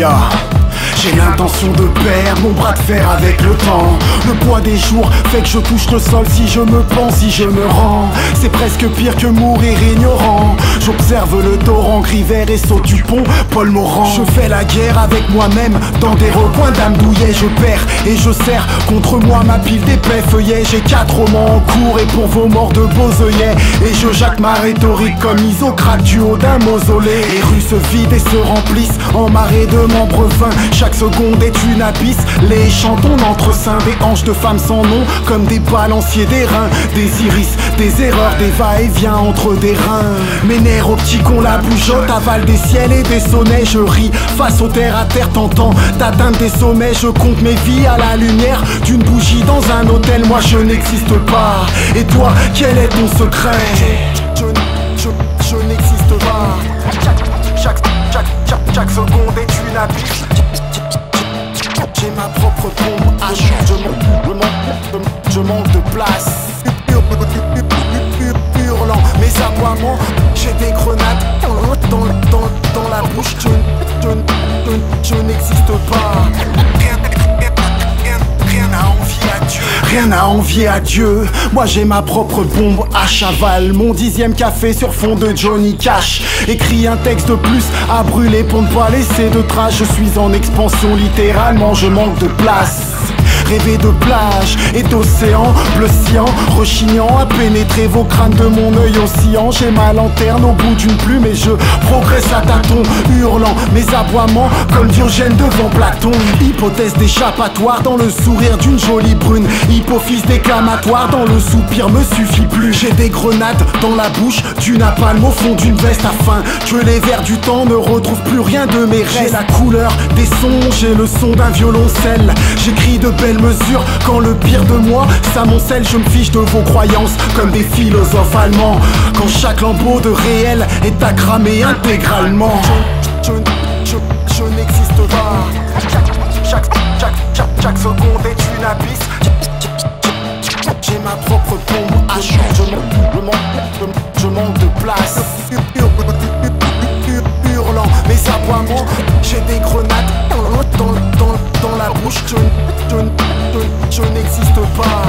Ya, j'ai l'intention de perdre mon bras de fer avec le temps. Le poids des jours fait que je touche le sol si je me pense, si je me rends. C'est presque pire que mourir ignorant. J'observe le torrent gris vert et saute du pont, Paul Morand. Je fais la guerre avec moi-même dans des recoins d'âme douillet. Je perds et je serre contre moi ma pile d'épais feuillets. J'ai 4 romans en cours et pour vos morts de beaux œillets. Et je jacque ma rhétorique comme Isocrate du haut d'un mausolée. Les rues se vident et se remplissent en marée de membres vains. Chaque seconde est une abysse, les chantons d'entre-seins. Des hanches de femmes sans nom comme des balanciers d'airain. Des iris, des erreurs, des va-et-vient entre des reins. Mes nerfs optiques ont la bougeotte, avalent des ciels et des sonnets. Je ris face au terre à terre tentant d'atteindre des sommets. Je compte mes vies à la lumière d'une bougie dans un hôtel. Moi je n'existe pas, et toi quel est ton secret? Je n'existe pas. Chaque seconde est une abysse. J'ai ma propre bombe à je manque de place. Hurlant mes aboiements, j'ai des grenades dans la bouche. Je n'existe pas. Rien à envier à Dieu. Moi j'ai ma propre bombe à chaval. Mon 10e café sur fond de Johnny Cash. Écrit un texte de plus à brûler pour ne pas laisser de traces. Je suis en expansion littéralement, je manque de place. Rêver de plage et d'océan bleu cyan, rechignant à pénétrer vos crânes de mon œil oscillant. J'ai ma lanterne au bout d'une plume et je progresse à tâtons, hurlant mes aboiements comme Diogène devant Platon. Hypothèse d'échappatoire dans le sourire d'une jolie brune. Hypophyse déclamatoire dans le soupir me suffit plus. J'ai des grenades dans la bouche, du napalm au fond d'une veste afin que les vers du temps ne retrouvent plus rien de mes restes. J'ai la couleur des sons, j'ai le son d'un violoncelle. J'écris de belles mesures quand le pire de moi s'amoncelle. Je me fiche de vos croyances comme des philosophes allemands. Quand chaque lambeau de réel est à cramer intégralement. Je n'existe pas. Chaque seconde est une abysse. J'ai ma propre bombe à je manque de place. Hurlant mes aboiements, j'ai des grenades dans la bouche. Je n'existe pas.